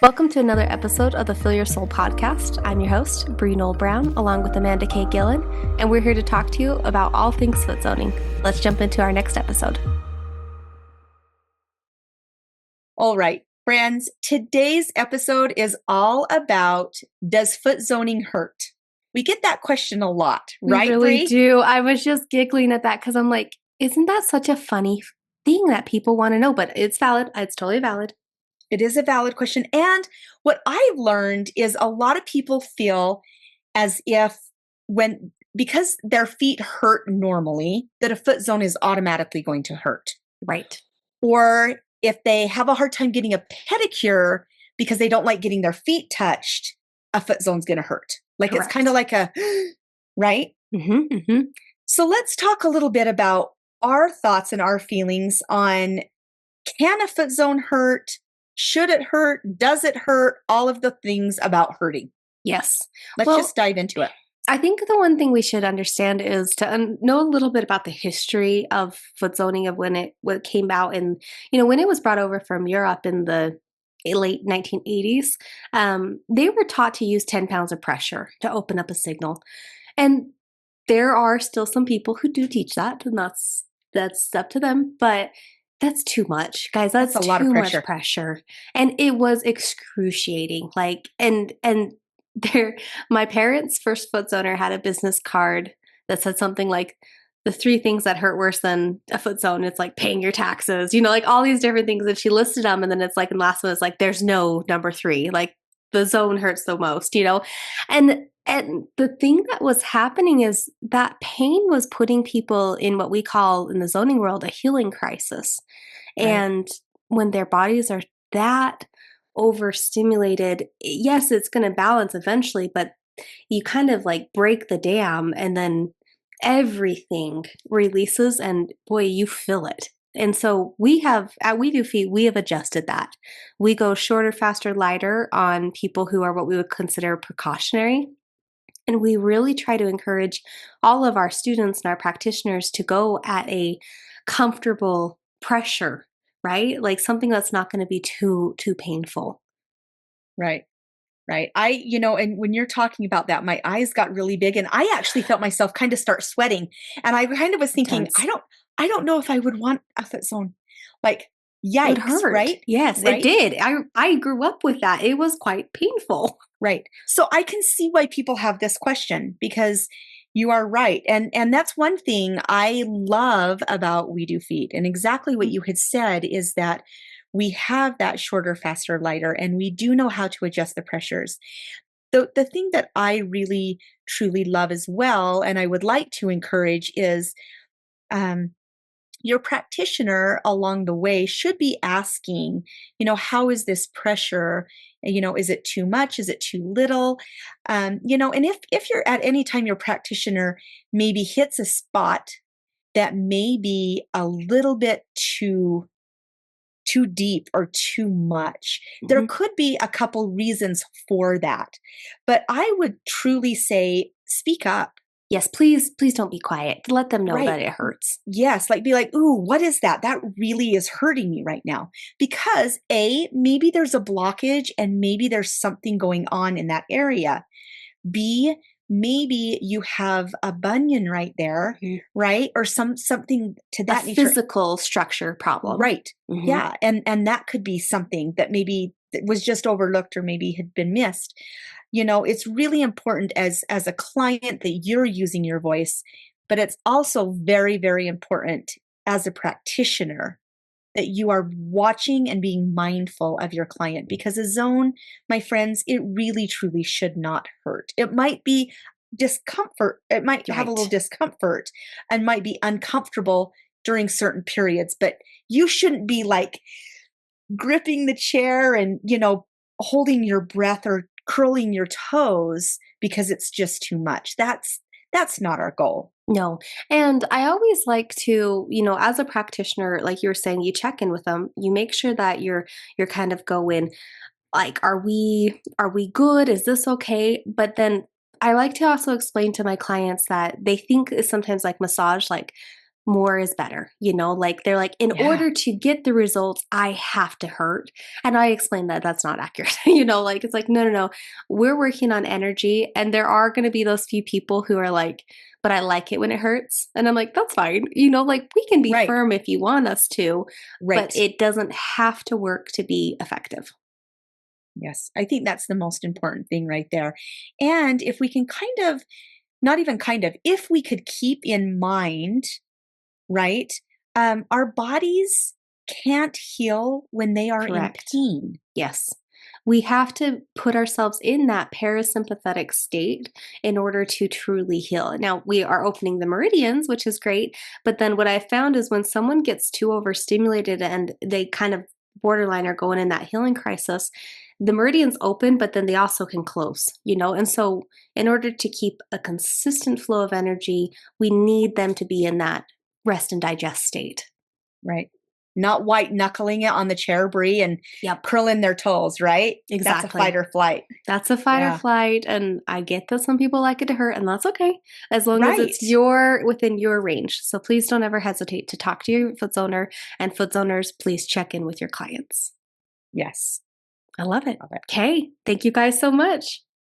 Welcome to another episode of the Fill Your Soul podcast. I'm your host, Bree Noel Brown, along with Amanda K. Gillen, and we're here to talk to you about all things foot zoning. Let's jump into our next episode. All right, friends, today's episode is all about, does foot zoning hurt? We get that question a lot, right, We really Bree? do. I was just giggling at that because I'm like, isn't that such a funny thing that people want to know? But it's valid. It's totally valid. It is a valid question. And what I've learned is a lot of people feel as if because their feet hurt normally, that a foot zone is automatically going to hurt. Right. Or if they have a hard time getting a pedicure because they don't like getting their feet touched, a foot zone's going to hurt. Like Correct. It's kind of like a, right? So let's talk a little bit about our thoughts and our feelings on, can a foot zone hurt? Should it hurt? Does it hurt? All of the things about hurting. Yes. Let's just dive into it. I think the one thing we should understand is to know a little bit about the history of foot zoning, of when it came out, and when it was brought over from Europe in the late 1980s. They were taught to use 10 pounds of pressure to open up a signal, and there are still some people who do teach that, and that's up to them. But that's too much, guys. That's a lot of much pressure, and it was excruciating. My parents' first foot zoner had a business card that said something like, the 3 things that hurt worse than a foot zone. It's like paying your taxes, like all these different things. And she listed them. And then it's like, and the last one is like, there's no number 3, like the zone hurts the most, and the thing that was happening is that pain was putting people in what we call in the zoning world a healing crisis. Right. And when their bodies are that overstimulated, yes, it's going to balance eventually, but you kind of like break the dam and then everything releases, and boy, you feel it. And so we have, at We Do Feet, we have adjusted that. We go shorter, faster, lighter on people who are what we would consider precautionary. And we really try to encourage all of our students and our practitioners to go at a comfortable pressure, right? Like something that's not going to be too painful. Right. And when you're talking about that, my eyes got really big, and I actually felt myself kind of start sweating. And I kind of was thinking, Intense. I don't know if I would want a foot zone. Like, yikes, it hurt. Right? Yes, right? It did. I grew up with that. It was quite painful. Right. So I can see why people have this question, because you are right. And that's one thing I love about We Do Feet. And exactly what you had said is that we have that shorter, faster, lighter, and we do know how to adjust the pressures. The thing that I really, truly love as well, and I would like to encourage, is your practitioner along the way should be asking, how is this pressure? Is it too much? Is it too little? And if you're at any time your practitioner maybe hits a spot that may be a little bit too deep or too much, there could be a couple reasons for that. But I would truly say, speak up. Yes, please don't be quiet. Let them know that it hurts. Yes, be like, ooh, what is that? That really is hurting me right now. Because A, maybe there's a blockage and maybe there's something going on in that area. B, maybe you have a bunion right there, right? Or something to that nature. Physical structure problem. Right. Yeah. And that could be something that maybe was just overlooked or maybe had been missed. It's really important as a client that you're using your voice, but it's also very, very important as a practitioner that you are watching and being mindful of your client, because a zone, my friends, it really, truly should not hurt. It might be discomfort. It might have a little discomfort and might be uncomfortable during certain periods, but you shouldn't be like gripping the chair and, holding your breath or curling your toes because it's just too much. That's not our goal. No. And I always like to, as a practitioner, like you were saying, you check in with them, you make sure that you're kind of going like, are we good? Is this okay? But then I like to also explain to my clients that they think it's sometimes like massage, like more is better. Like they're like, in Yeah. order to get the results, I have to hurt. And I explained that that's not accurate. Like it's like, no, no, no. We're working on energy. And there are going to be those few people who are like, but I like it when it hurts. And I'm like, that's fine. Like we can be Right. firm if you want us to, but Right. it doesn't have to work to be effective. Yes. I think that's the most important thing right there. And if we can kind of, not even kind of, if we could keep in mind, right, our bodies can't heal when they are in Correct. pain. Yes. We have to put ourselves in that parasympathetic state in order to truly heal. Now, we are opening the meridians, which is great. But then what I found is when someone gets too overstimulated and they kind of borderline are going in that healing crisis, the meridians open, but then they also can close. And so, in order to keep a consistent flow of energy, we need them to be in that rest and digest state. Right. Not white knuckling it on the chair, Brie, and Yep, curling their toes, right? That's a fight exactly. or flight. That's a fight or Yeah. flight, and I get that some people like it to hurt, and that's okay, as long as it's Right. within your range. So please don't ever hesitate to talk to your foot zoner, and foot zoners, please check in with your clients. Yes. I love it. Love it. Okay, thank you guys so much.